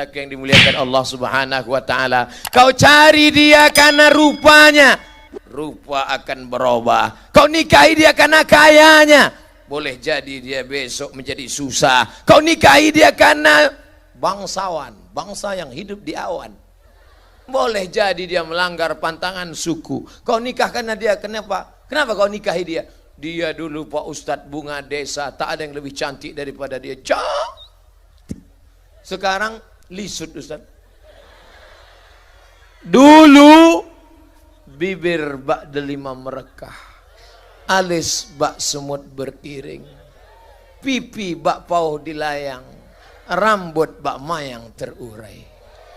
saudara yang dimuliakan Allah Subhanahu wa taala. Kau cari dia karena rupanya, rupa akan berubah. Kau nikahi dia karena kayanya, boleh jadi dia besok menjadi susah. Kau nikahi dia karena bangsawan, bangsa yang hidup di awan, boleh jadi dia melanggar pantangan suku. Kau nikah karena dia, kenapa? Kenapa kau nikahi dia? Dia dulu Pak Ustadz bunga desa, tak ada yang lebih cantik daripada dia. Sekarang lisut Ustadz. Dulu bibir bak delima merekah, alis bak semut beriring, pipi bak pauh dilayang, rambut bak mayang terurai.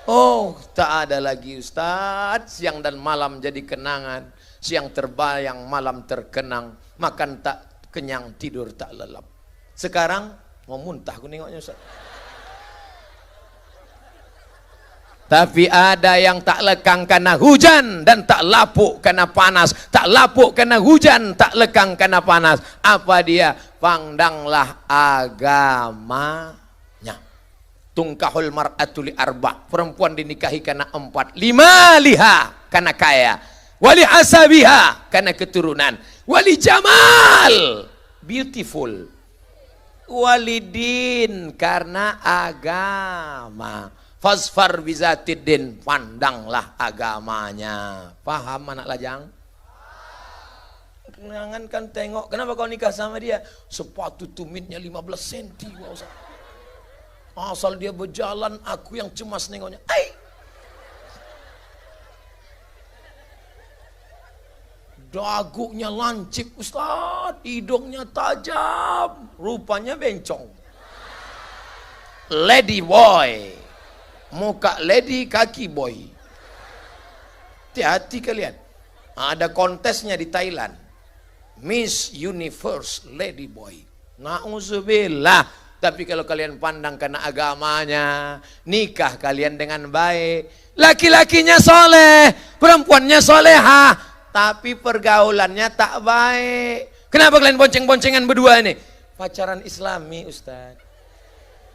Oh, tak ada lagi Ustadz. Siang dan malam jadi kenangan, siang terbayang, malam terkenang, makan tak kenyang, tidur tak lelap. Sekarang mau muntah aku nengoknya Ustaz. Tapi ada yang tak lekang karena hujan dan tak lapuk karena panas. Tak lapuk karena hujan, tak lekang karena panas. Apa dia? Pandanglah agamanya. Tungkahul mar'atu li arba'. Perempuan dinikahi karena 4. 5 liha karena kaya. Wali asabiha karena keturunan. Wali jamal, beautiful. Walidin karena agama. Fasfar bizatiddin, pandanglah agamanya. Paham anak lajang? Jangankan tengok, kenapa kau nikah sama dia? Sepatu tumitnya 15 cm. Asal dia berjalan, aku yang cemas nengoknya. Dagunya lancip Ustaz, hidungnya tajam, rupanya bencong. Lady boy, muka lady, kaki boy. Hati-hati kalian. Ada kontesnya di Thailand, Miss Universe Lady Boy. Na'udzubillah. Tapi kalau kalian pandang karena agamanya, nikah kalian dengan baik. Laki-lakinya soleh, perempuannya solehah, tapi pergaulannya tak baik. Kenapa kalian bonceng-boncengan berdua ini? Pacaran Islami Ustaz.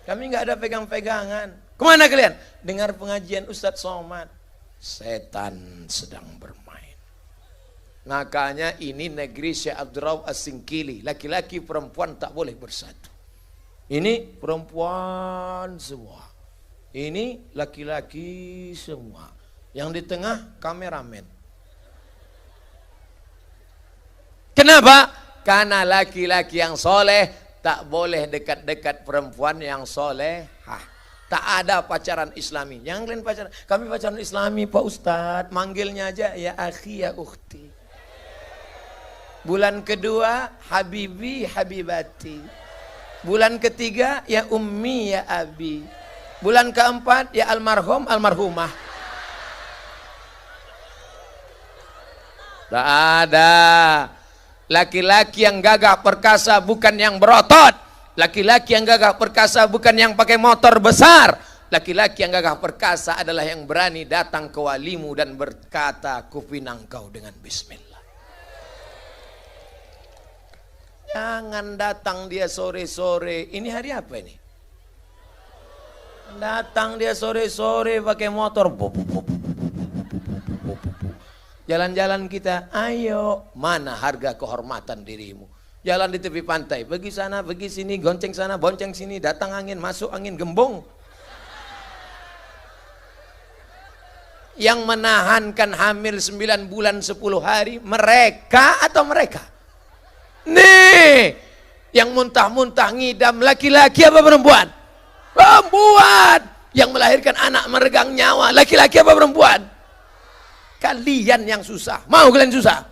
Kami nggak ada pegang-pegangan. Kemana kalian? Dengar pengajian Ustadz Somad. Setan sedang bermain. Makanya ini negeri Syekh Abdurrahman As-Singkili. Laki-laki perempuan tak boleh bersatu. Ini perempuan semua. Ini laki-laki semua. Yang di tengah kameramen. Kenapa? Karena laki-laki yang soleh tak boleh dekat-dekat perempuan yang solehah. Tak ada pacaran Islami. Yang lain pacaran. Kami pacaran Islami Pak Ustadz. Manggilnya aja ya akhi ya ukhti. Bulan kedua habibi habibati. Bulan ketiga ya ummi ya abi. Bulan keempat ya almarhum almarhumah. Tak ada. Laki-laki yang gagah perkasa bukan yang berotot. Laki-laki yang gagah perkasa bukan yang pakai motor besar. Laki-laki yang gagah perkasa adalah yang berani datang ke walimu dan berkata, kupinang kau dengan bismillah. Jangan datang dia sore-sore. Ini hari apa ini? Datang dia sore-sore pakai motor. Jalan-jalan kita, ayo, mana harga kehormatan dirimu? Jalan di tepi pantai, pergi sana, pergi sini, gonceng sana, bonceng sini, datang angin, masuk angin, gembong. Yang menahankan hamil 9 bulan 10 hari, mereka atau mereka? Nih, yang muntah-muntah ngidam, laki-laki apa perempuan? Perempuan. Yang melahirkan anak meregang nyawa, laki-laki apa perempuan? Kalian yang susah. Mau kalian susah?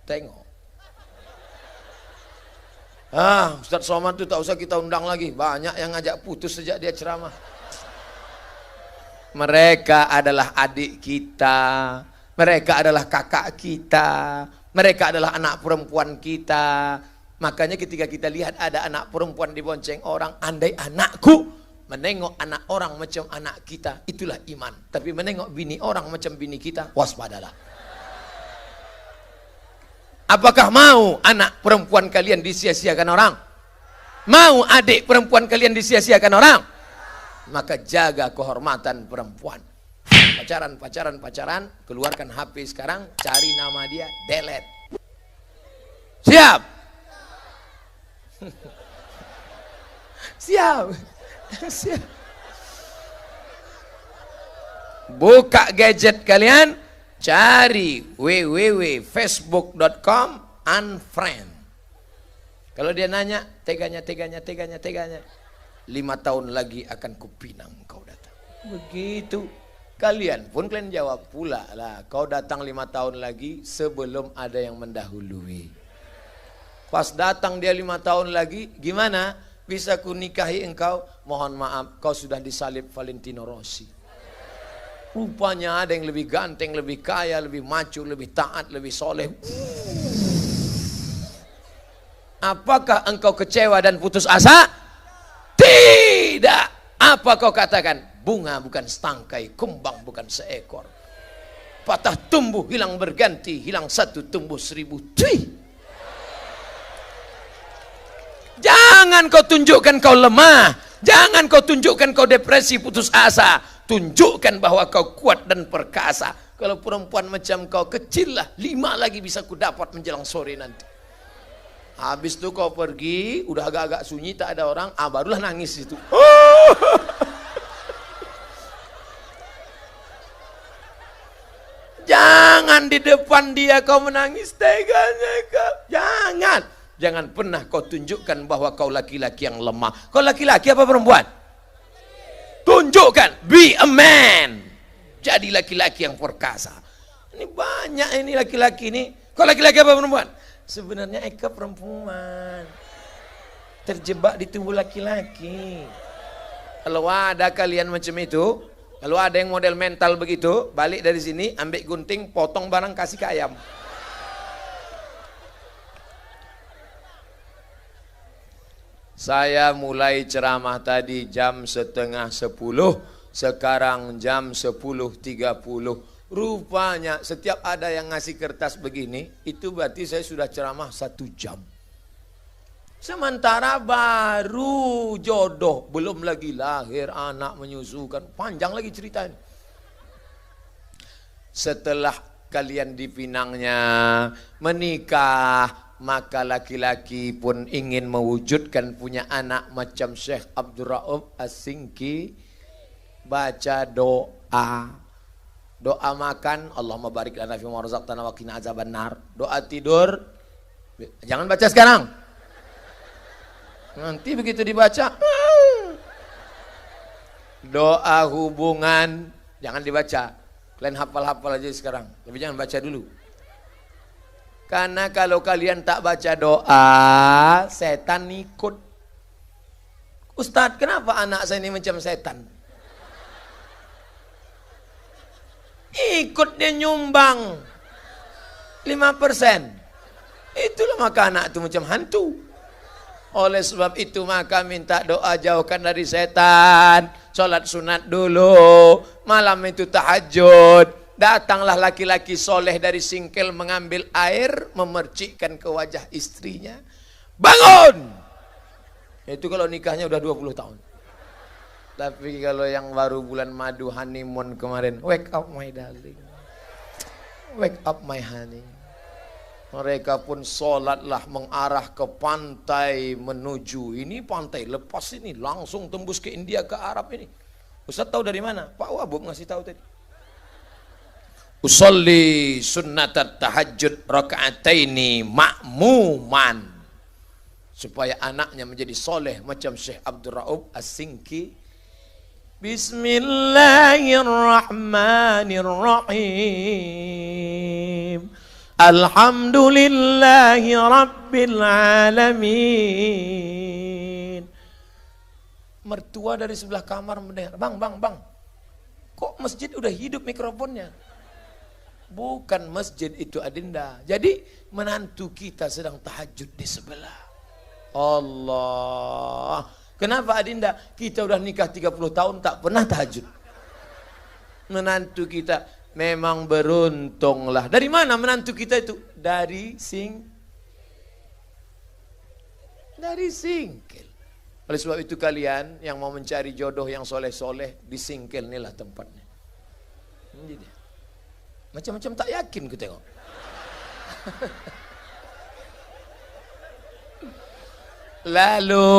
Tengok. Ustadz Somad itu tak usah kita undang lagi. Banyak yang ngajak putus sejak dia ceramah. Mereka adalah adik kita. Mereka adalah kakak kita. Mereka adalah anak perempuan kita. Makanya ketika kita lihat ada anak perempuan dibonceng orang, andai anakku menengok anak orang macam anak kita, itulah iman. Tapi menengok bini orang macam bini kita, waspadalah. Apakah mau anak perempuan kalian disia-siakan orang? Mau adik perempuan kalian disia-siakan orang? Maka jaga kehormatan perempuan. Pacaran, keluarkan HP sekarang, cari nama dia, delete. Siap? Siap. Siap. Buka gadget kalian, cari www.facebook.com unfriend. Kalau dia nanya, teganya. 5 tahun lagi akan kupinang kau datang. Begitu. Kalian jawab pula lah. Kau datang 5 tahun lagi sebelum ada yang mendahului. Pas datang dia 5 tahun lagi, gimana? Bisa ku nikahi engkau? Mohon maaf, kau sudah disalib Valentino Rossi. Rupanya ada yang lebih ganteng, lebih kaya, lebih maco, lebih taat, lebih soleh. Apakah engkau kecewa dan putus asa? Tidak. Apa kau katakan? Bunga bukan setangkai, kembang bukan seekor. Patah tumbuh, hilang berganti, hilang satu tumbuh 1000. Cuy. Jangan kau tunjukkan kau lemah. Jangan kau tunjukkan kau depresi, putus asa. Tunjukkan bahwa kau kuat dan perkasa. Kalau perempuan macam kau kecil lah, 5 lagi bisa ku dapat menjelang sore nanti. Habis itu kau pergi, udah agak-agak sunyi, tak ada orang, barulah nangis itu. Jangan di depan dia kau menangis teganya kau. Jangan pernah kau tunjukkan bahwa kau laki-laki yang lemah. Kau laki-laki apa perempuan? Tunjukkan, be a man. Jadi laki-laki yang perkasa. Ini banyak ini laki-laki ini. Kau laki-laki apa perempuan? Sebenarnya Eka perempuan. Terjebak di tubuh laki-laki. Kalau ada kalian macam itu, kalau ada yang model mental begitu, balik dari sini, ambil gunting, potong barang, kasih ke ayam. Saya mulai ceramah tadi jam 9:30, sekarang jam 10:30. Rupanya setiap ada yang ngasih kertas begini, itu berarti saya sudah ceramah 1 jam. Sementara baru jodoh, belum lagi lahir anak menyusukan, panjang lagi ceritanya. Setelah kalian dipinangnya, menikah, maka laki-laki pun ingin mewujudkan punya anak macam Syekh Abdul Rauf As-Singki. Baca doa. Doa makan, Allahumma barik lana fima razaqtana wa qina azabannar. Doa tidur, jangan baca sekarang. Nanti begitu dibaca. Doa hubungan, jangan dibaca. Kalian hafal-hafal aja sekarang, tapi jangan baca dulu. Karena kalau kalian tak baca doa, setan ikut. Ustadz, kenapa anak saya ini macam setan? Ikut dia nyumbang 5%. Itulah maka anak itu macam hantu. Oleh sebab itu maka minta doa jauhkan dari setan. Sholat sunat dulu. Malam itu tahajud. Datanglah laki-laki soleh dari Singkel mengambil air, memercikkan ke wajah istrinya. Bangun! Itu kalau nikahnya udah 20 tahun. Tapi kalau yang baru bulan madu honeymoon kemarin, wake up my darling. Wake up my honey. Mereka pun sholatlah mengarah ke pantai menuju. Ini pantai lepas ini, langsung tembus ke India, ke Arab ini. Ustaz tahu dari mana? Pak Wabub ngasih tahu tadi. Usolli sunnatat tahajud raka'ataini ma'muman, supaya anaknya menjadi soleh macam Syekh Abdul Rauf As-Singki. Bismillahirrahmanirrahim. Alhamdulillahi rabbil alamin. Mertua dari sebelah kamar mendengar, bang, kok masjid udah hidup mikrofonnya? Bukan masjid itu Adinda. Jadi menantu kita sedang tahajud di sebelah. Allah. Kenapa Adinda? Kita udah nikah 30 tahun tak pernah tahajud. Menantu kita memang beruntunglah. Dari mana menantu kita itu? Dari Singkel. Oleh sebab itu kalian yang mau mencari jodoh yang soleh-soleh, di singkel inilah tempatnya. Jadi, macam-macam tak yakin ku tengok. Lalu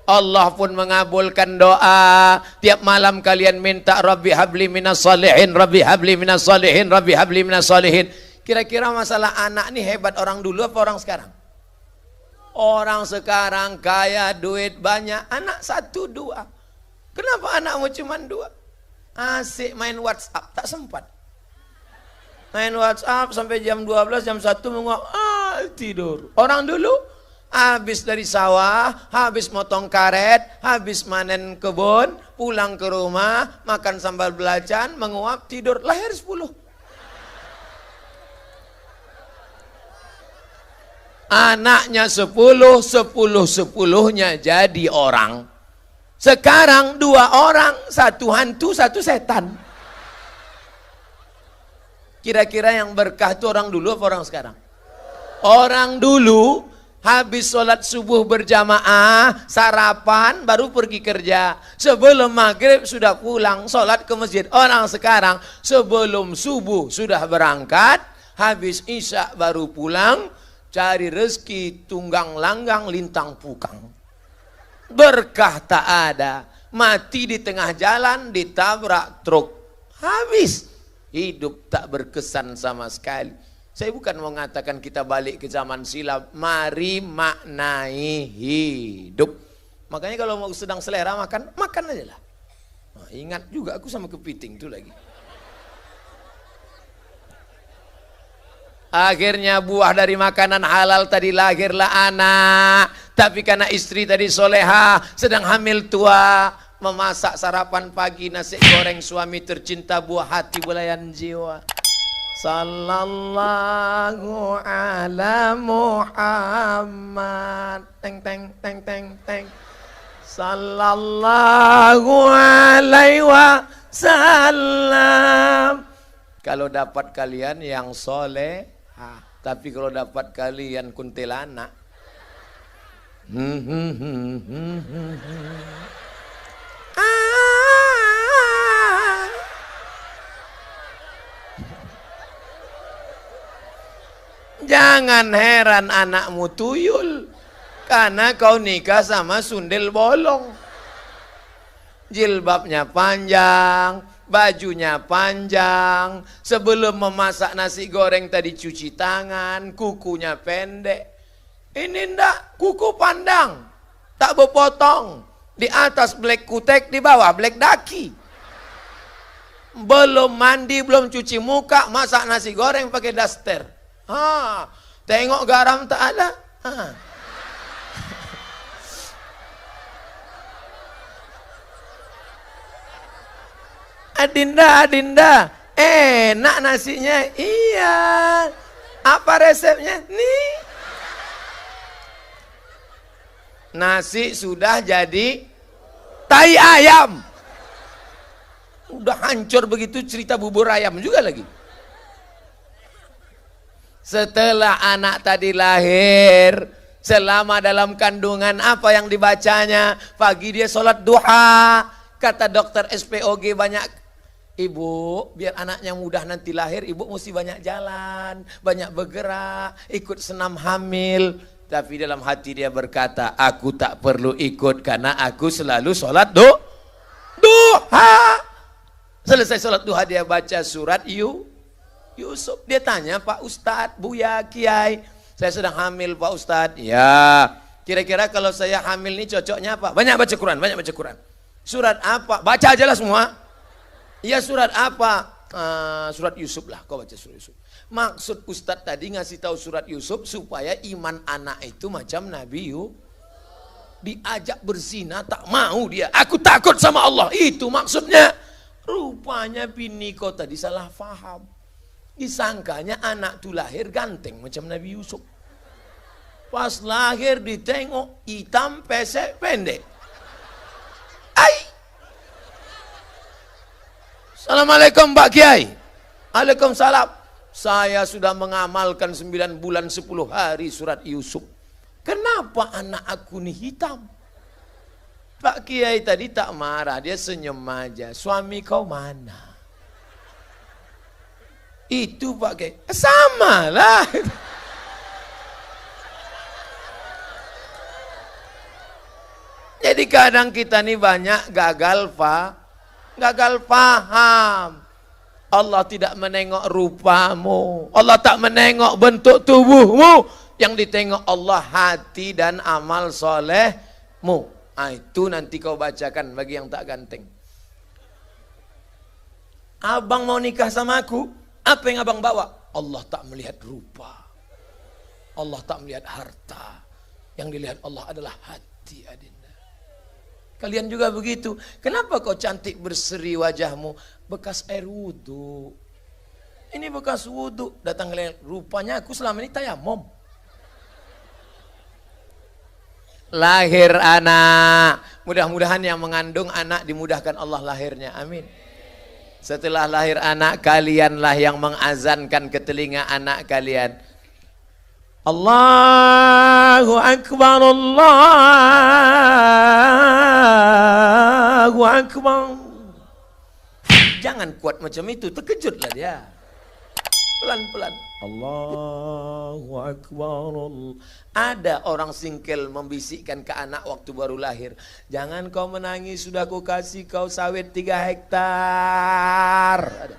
Allah pun mengabulkan doa. Tiap malam kalian minta Rabbi habli minas salihin, Rabbi habli minas salihin, Rabbi habli minas salihin. Kira-kira masalah anak nih hebat orang dulu apa orang sekarang? Orang sekarang kaya, duit banyak, anak 1, 2. Kenapa anakmu cuma 2? Asik main WhatsApp, tak sempat. Main WhatsApp sampai jam 12, jam 1 menguap, tidur. Orang dulu habis dari sawah, habis motong karet, habis manen kebun, pulang ke rumah, makan sambal belacan, menguap, tidur, lahir 10. Anaknya 10, 10-10-nya jadi orang. Sekarang 2 orang, 1 hantu, 1 setan. Kira-kira yang berkah itu orang dulu apa orang sekarang? Orang dulu habis sholat subuh berjamaah, sarapan, baru pergi kerja. Sebelum maghrib sudah pulang, sholat ke masjid. Orang sekarang sebelum subuh sudah berangkat, habis isya baru pulang, cari rezeki tunggang langgang lintang pukang. Berkah tak ada, mati di tengah jalan ditabrak truk, habis. Hidup tak berkesan sama sekali. Saya bukan mau mengatakan kita balik ke zaman silam, mari maknai hidup. Makanya kalau mau sedang selera makan, makan aja lah. Nah, ingat juga aku sama kepiting itu lagi. Akhirnya buah dari makanan halal tadi lahirlah anak. Tapi karena istri tadi soleha, sedang hamil tua, memasak sarapan pagi nasi goreng, suami tercinta buah hati belayan jiwa. Sallallahu ala Muhammad. Teng teng teng teng teng. Sallallahu alaihi wasallam. Kalau dapat kalian yang soleh, tapi kalau dapat kalian kuntilanak, jangan heran anakmu tuyul, karena kau nikah sama sundel bolong. Jilbabnya panjang, bajunya panjang, sebelum memasak nasi goreng tadi cuci tangan, kukunya pendek. Ini ndak, kuku pandang, tak berpotong, di atas black kutek, di bawah black daki. Belum mandi, belum cuci muka, masak nasi goreng pakai daster. Tengok garam tak ada. Adinda, Adinda, enak nasinya. Iya. Apa resepnya? Nih. Nasi sudah jadi tai ayam. Udah hancur begitu, cerita bubur ayam juga lagi. Setelah anak tadi lahir, selama dalam kandungan apa yang dibacanya? Pagi dia sholat duha. Kata dokter SPOG banyak. Ibu, biar anaknya mudah nanti lahir, ibu mesti banyak jalan, banyak bergerak, ikut senam hamil. Tapi dalam hati dia berkata, aku tak perlu ikut karena aku selalu sholat duha. Selesai sholat duha dia baca surat Yusuf. Dia tanya, Pak Ustadz, Buya, Kiai, saya sedang hamil Pak Ustadz. Ya, kira-kira kalau saya hamil ini cocoknya apa? Banyak baca Quran, banyak baca Quran. Surat apa? Baca aja lah semua. Ya surat apa? Surat Yusuf lah, kau baca surat Yusuf. Maksud Ustadz tadi ngasih tahu surat Yusuf supaya iman anak itu macam Nabi Yusuf. Diajak berzina tak mau dia. Aku takut sama Allah. Itu maksudnya. Rupanya bini kau tadi salah faham. Disangkanya anak itu lahir ganteng macam Nabi Yusuf. Pas lahir ditengok hitam pesek pendek. Assalamualaikum Pak Kiai. Waalaikumsalam. Saya sudah mengamalkan 9 bulan 10 hari surat Yusuf. Kenapa anak aku ini hitam? Pak Kiai tadi tak marah, dia senyum aja. Suami kau mana? Itu Pak Kiai. Sama lah. Jadi kadang kita nih banyak gagal paham. Allah tidak menengok rupamu. Allah tak menengok bentuk tubuhmu. Yang ditengok Allah hati dan amal solehmu. Nah, itu nanti kau bacakan bagi yang tak ganteng. Abang mau nikah sama aku, apa yang abang bawa? Allah tak melihat rupa. Allah tak melihat harta. Yang dilihat Allah adalah hati, adinda. Kalian juga begitu. Kenapa kau cantik berseri wajahmu? Bekas air wudhu. Ini bekas wudhu. Datang kalian, rupanya aku selama ini tayamum. Lahir anak. Mudah-mudahan yang mengandung anak dimudahkan Allah lahirnya. Amin. Setelah lahir anak, kalianlah yang mengazankan ke telinga anak kalian. Allahu Akbar, Allahu Akbar. Jangan kuat macam itu, terkejutlah dia. Pelan-pelan. Allahu Akbar. Ada orang singkel membisikkan ke anak waktu baru lahir. Jangan kau menangis, sudah ku kasih kau sawit 3 hektar. Ada.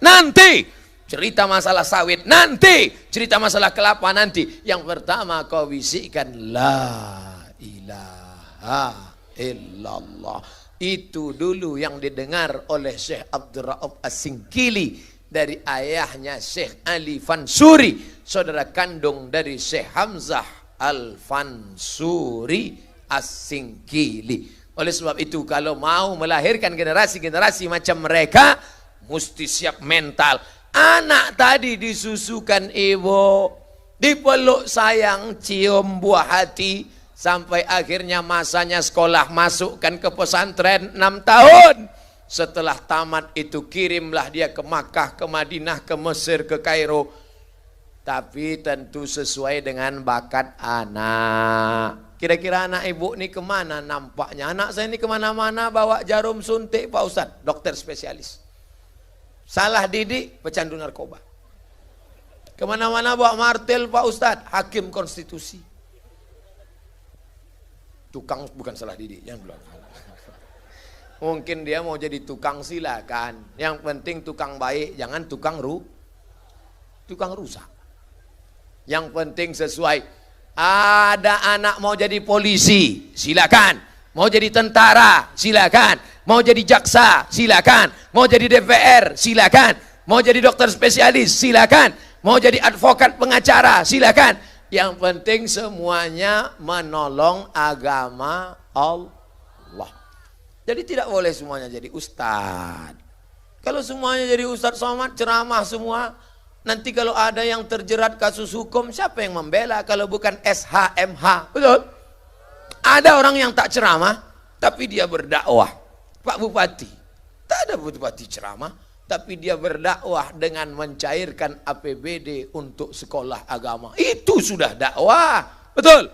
Nanti cerita masalah sawit nanti, cerita masalah kelapa nanti. Yang pertama kau bisikkan la ilaha illallah. Itu dulu yang didengar oleh Syekh Abdul Rauf As-Singkili dari ayahnya Syekh Ali Fansuri, saudara kandung dari Syekh Hamzah Al-Fansuri As-Singkili. Oleh sebab itu kalau mau melahirkan generasi-generasi macam mereka, mesti siap mental. Anak tadi disusukan ibu, dipeluk sayang, cium buah hati, sampai akhirnya masanya sekolah, masukkan ke pesantren 6 tahun. Setelah tamat itu kirimlah dia ke Makkah, ke Madinah, ke Mesir, ke Kairo. Tapi tentu sesuai dengan bakat anak. Kira-kira anak ibu ini kemana nampaknya? Anak saya ini kemana-mana bawa jarum suntik Pak Ustadz, dokter spesialis. Salah didik, pecandu narkoba. Kemana-mana bawa martil Pak Ustadz, hakim konstitusi. Tukang bukan salah didik, yang belum. Mungkin dia mau jadi tukang, silakan. Yang penting tukang baik, jangan tukang rusak. Yang penting sesuai. Ada anak mau jadi polisi, silakan. Mau jadi tentara, silakan. Mau jadi jaksa, silakan. Mau jadi DPR, silakan. Mau jadi dokter spesialis, silakan. Mau jadi advokat pengacara, silakan. Yang penting semuanya menolong agama Allah. Jadi tidak boleh semuanya jadi ustadz. Kalau semuanya jadi ustadz somad, ceramah semua, nanti kalau ada yang terjerat kasus hukum, siapa yang membela kalau bukan SHMH? Betul? Ada orang yang tak ceramah, tapi dia berdakwah. Pak Bupati, tak ada bupati ceramah, tapi dia berdakwah dengan mencairkan APBD untuk sekolah agama. Itu sudah dakwah, betul?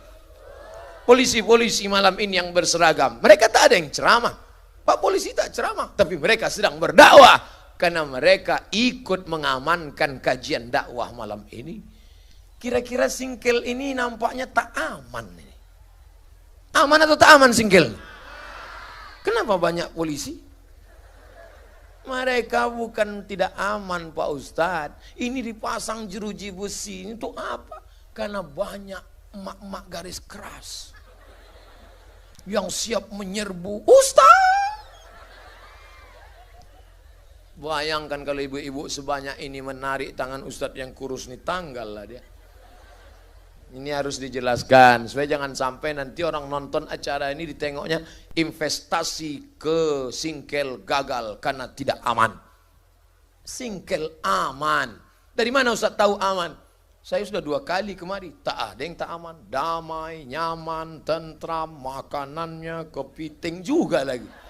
Polisi-polisi malam ini yang berseragam, mereka tak ada yang ceramah. Pak polisi tak ceramah, tapi mereka sedang berdakwah karena mereka ikut mengamankan kajian dakwah malam ini. Kira-kira singkil ini nampaknya tak aman ini. Aman atau tak aman singkil? Kenapa banyak polisi? Mereka bukan tidak aman Pak Ustadz. Ini dipasang jeruji besi. Ini untuk apa? Karena banyak emak-emak garis keras yang siap menyerbu Ustadz. Bayangkan kalau ibu-ibu sebanyak ini menarik tangan Ustadz yang kurus ini, tanggal lah dia. Ini harus dijelaskan supaya jangan sampai nanti orang nonton acara ini ditengoknya investasi ke singkel gagal karena tidak aman. Singkel aman. Dari mana Ustaz tahu aman? Saya sudah 2 kali kemari, tak ada yang tak aman. Damai, nyaman, tentram, makanannya kepiting juga lagi.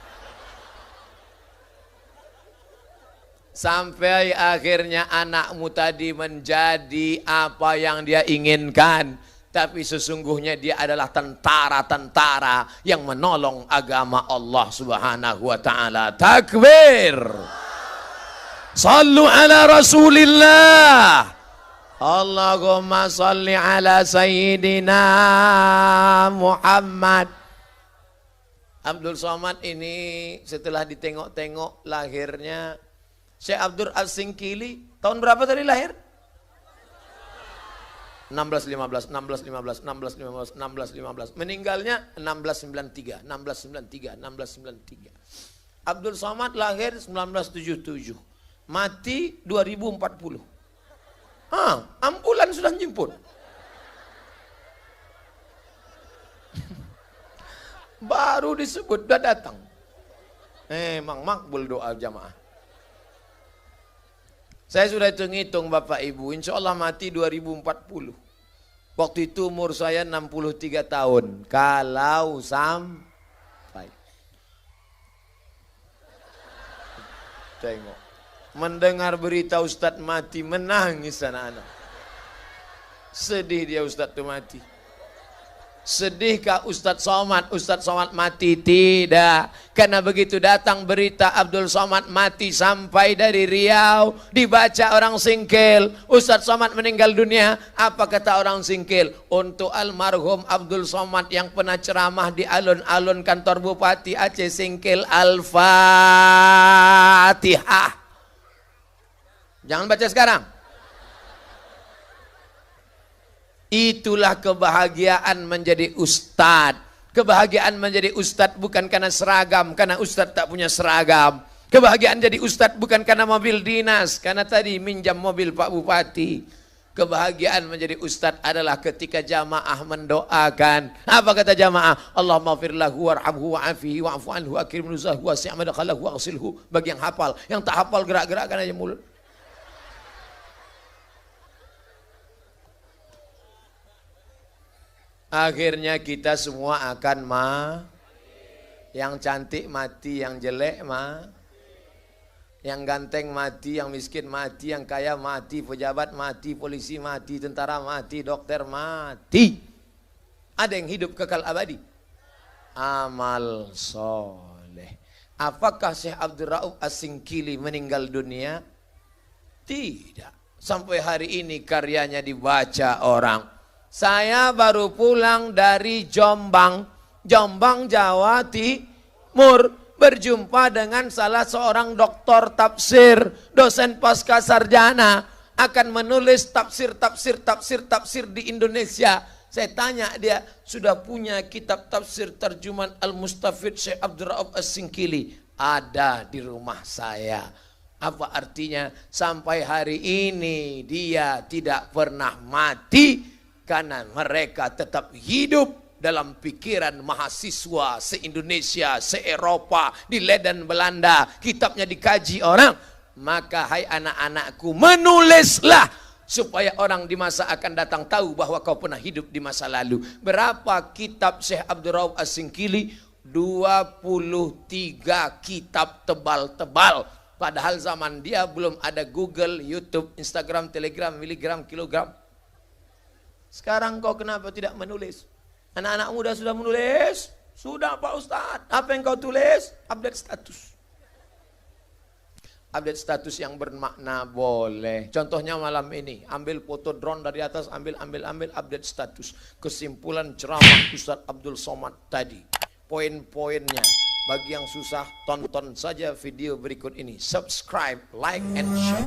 Sampai akhirnya anakmu tadi menjadi apa yang dia inginkan. Tapi sesungguhnya dia adalah tentara-tentara yang menolong agama Allah Subhanahu wa taala. Takbir. Sallu ala Rasulillah. Allahumma salli ala Sayyidina Muhammad. Abdul Somad ini setelah ditengok-tengok lahirnya Syekh Abdul As-Singkili tahun berapa tadi lahir? 1615, 1615, 1615, 1615. Meninggalnya 1693, 1693, 1693. Abdul Somad lahir 1977. Mati 2040. Ambulan sudah jemput. Baru disebut sudah datang. Emang makbul doa jamaah. Saya sudah hitung-hitung Bapak Ibu, insya Allah mati 2040. Waktu itu umur saya 63 tahun. Kalau sampai. Tengok. Mendengar berita Ustadz mati, menangis anak-anak. Sedih dia Ustadz itu mati. Sedihkah Ustadz Somad? Ustadz Somad mati? Tidak. Karena begitu datang berita Abdul Somad mati sampai dari Riau, dibaca orang Singkil, Ustadz Somad meninggal dunia. Apa kata orang Singkil? Untuk almarhum Abdul Somad yang pernah ceramah di alun-alun kantor Bupati Aceh Singkil, Al-Fatihah. Jangan baca sekarang. Itulah kebahagiaan menjadi ustadz. Kebahagiaan menjadi ustadz bukan karena seragam, karena ustadz tak punya seragam. Kebahagiaan jadi ustadz bukan karena mobil dinas, karena tadi minjam mobil Pak Bupati. Kebahagiaan menjadi ustadz adalah ketika jamaah mendoakan. Apa kata jamaah? Allahumma firlahu warhamhu wa'afihi wa'afu anhu akrim nuzahu wasi' madakhalahu wa'asilhu. Bagi yang hafal, yang tak hafal gerak-gerakkan aja mulut. Akhirnya kita semua akan yang cantik mati, yang jelek yang ganteng mati, yang miskin mati, yang kaya mati, pejabat mati, polisi mati, tentara mati, dokter mati. Ada yang hidup kekal abadi. Amal soleh. Apakah Syekh Abdul Rauf As-Singkili meninggal dunia? Tidak. Sampai hari ini karyanya dibaca orang. Saya baru pulang dari Jombang, Jawa Timur, berjumpa dengan salah seorang doktor tafsir, dosen pasca sarjana, akan menulis tafsir di Indonesia. Saya tanya dia, sudah punya kitab tafsir terjemahan Al-Mustafid Syekh Abdul Rauf As-Singkili? Ada di rumah saya. Apa artinya? Sampai hari ini dia tidak pernah mati. Karena mereka tetap hidup dalam pikiran mahasiswa se-Indonesia, se-Eropa, di Leiden Belanda. Kitabnya dikaji orang. Maka hai anak-anakku, menulislah supaya orang di masa akan datang tahu bahwa kau pernah hidup di masa lalu. Berapa kitab Syekh Abdul Rauf As-Singkili? 23 kitab tebal-tebal. Padahal zaman dia belum ada Google, YouTube, Instagram, Telegram, miligram, kilogram. Sekarang kau kenapa tidak menulis? Anak-anak muda sudah menulis? Sudah Pak Ustadz. Apa yang kau tulis? Update status. Update status yang bermakna boleh. Contohnya malam ini, ambil foto drone dari atas, ambil update status. Kesimpulan ceramah Ustadz Abdul Somad tadi. Poin-poinnya. Bagi yang susah, tonton saja video berikut ini. Subscribe, like, and share.